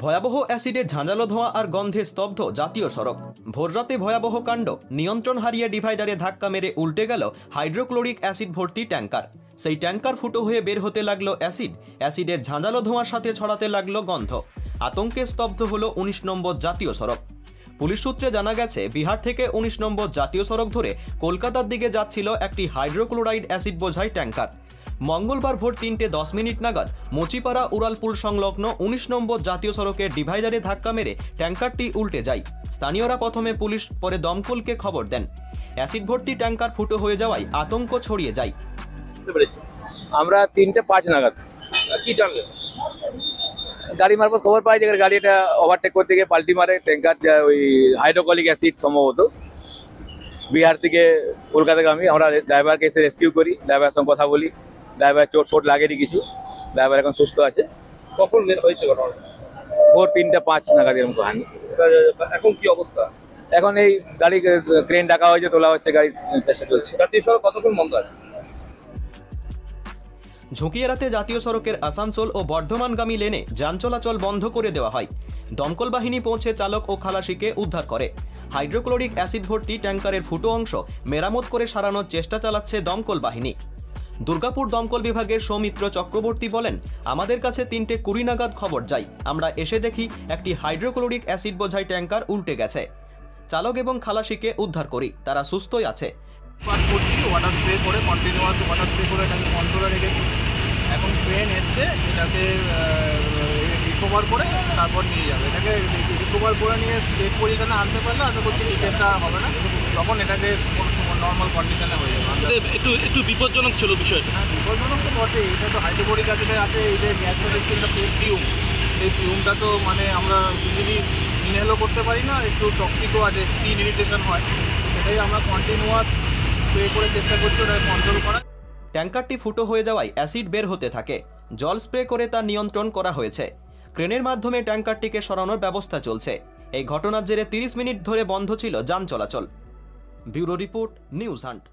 ভয়াবহ অ্যাসিডে ঝাঁঝালো ধোঁয়া আর গন্ধে স্তব্ধ জাতীয় সড়ক। ভোররাতে ভয়াবহ কাণ্ড, নিয়ন্ত্রণ হারিয়ে ডিভাইডারে ধাক্কা মেরে উল্টে গেল হাইড্রোক্লোরিক অ্যাসিড ভর্তি ট্যাঙ্কার। সেই ট্যাঙ্কার ফুটো হয়ে বের হতে লাগলো অ্যাসিডের ঝাঁঝালো ধোঁয়ার সাথে ছড়াতে লাগলো গন্ধ। আতঙ্কে স্তব্ধ হলো ১৯ নম্বর জাতীয় সড়ক। পুলিশ সূত্রে জানা গেছে, বিহার থেকে ১৯ নম্বর জাতীয় সড়ক ধরে কলকাতার দিকে যাচ্ছিল একটি হাইড্রোক্লোরাইড অ্যাসিড বোঝাই ট্যাঙ্কার। মঙ্গলবার ভোর ৩:১০ নাগাদ মুচিপাড়া উড়ালপুল সংলগ্ন ১৯ নম্বর জাতীয় সড়কের ডিভাইডারে ধাক্কা মেরে ট্যাঙ্কারটি উল্টে যায়। স্থানীয়রা প্রথমে পুলিশ, পরে দমকলকে খবর দেন। অ্যাসিড ভর্তি ট্যাঙ্কার ফুটো হয়ে যাওয়ায় আতঙ্ক ছড়িয়ে যায়। আমরা ৩:০৫ নাগাদ কি জানলেন? গাড়ি মারফত খবর পাই যে গাড়িটা ওভারটেক করতে গিয়ে পাল্টি মারে। ট্যাঙ্কার ওই হাইড্রোক্লোরিক অ্যাসিড সম্ভবত বিহার থেকে কলকাতাগামী। আমরা ড্রাইভারকে এসে রেস্কিউ করি, ড্রাইভারের সঙ্গে কথা বলি। ড্রাইভার চোট ফোট লাগেনি কিছু, ড্রাইভার এখন সুস্থ আছে। কখন হয়েছে ঘটনা? ভোর ৩:০৫ নাগাদ এরকম কাহিনী। এখন কি অবস্থা? এখন এই গাড়ি ক্রেন ডাকা হয়েছে, তোলা হচ্ছে, গাড়ি চেষ্টা চলছে। জাতীয় সড়ক কতক্ষণ বন্ধ আছে? ঝুঁকি এড়াতে জাতীয় সড়কের আসানসোল ও বর্ধমানগামী লেনে যান চলাচল বন্ধ করে দেওয়া হয়। দমকল বাহিনী পৌঁছে চালক ও খালাসিকে উদ্ধার করে। হাইড্রোক্লোরিক অ্যাসিড ভর্তি ট্যাঙ্কারের ফুটো অংশ মেরামত করে সারানোর চেষ্টা চালাচ্ছে দমকল বাহিনী। দুর্গাপুর দমকল বিভাগের সৌমিত্র চক্রবর্তী বলেন, আমাদের কাছে ৩:২০ নাগাদ খবর যায়। আমরা এসে দেখি একটি হাইড্রোক্লোরিক অ্যাসিড বোঝাই ট্যাঙ্কার উল্টে গেছে। চালক এবং খালাসিকে উদ্ধার করি, তারা সুস্থই আছে। ওয়াটার স্প্রে করে কন্টিনিউয়াস ওয়াটার স্প্রে করে এটাকে কন্ট্রোলে রেখেছি। এখন ট্রেন এসছে, এটাকে রিকভার করে তারপর নিয়ে যাবে। এটাকে রিকভার করে নিয়ে স্টেট পজিশনে আনতে পারলে আশা করছি টিকেটটা হবে না, তখন এটাকে কোনো সময় নর্মাল কন্ডিশনে হয়ে যাবে। একটু বিপজ্জনক ছিল বিষয়টা। হ্যাঁ, বিপজ্জনক তো বটেই। এটা তো হাইড্রোক্লোরিক অ্যাসিডে আছে, এই যে গ্যাসটা দেখছি এটা ফিউম। এই ফিউমটা তো মানে আমরা ইজিলি ইনহেলও করতে পারি না, একটু টক্সিকও আছে, স্কিন ইরিটেশন হয়। সেটাই আমরা কন্টিনিউয়াস স্প্রে করে চেষ্টা করছি ওটাকে কন্ট্রোল করা। ট্যাঙ্কারটি ফুটো হয়ে যাওয়ায় অ্যাসিড বের হতে থাকে। জল স্প্রে করে তা নিয়ন্ত্রণ করা হয়েছে। ক্রেনের মাধ্যমে ট্যাঙ্কারটিকে সরানোর ব্যবস্থা চলছে। এই ঘটনার জেরে ৩০ মিনিট ধরে বন্ধ ছিল যান চলাচল। Bureau report, news hunt.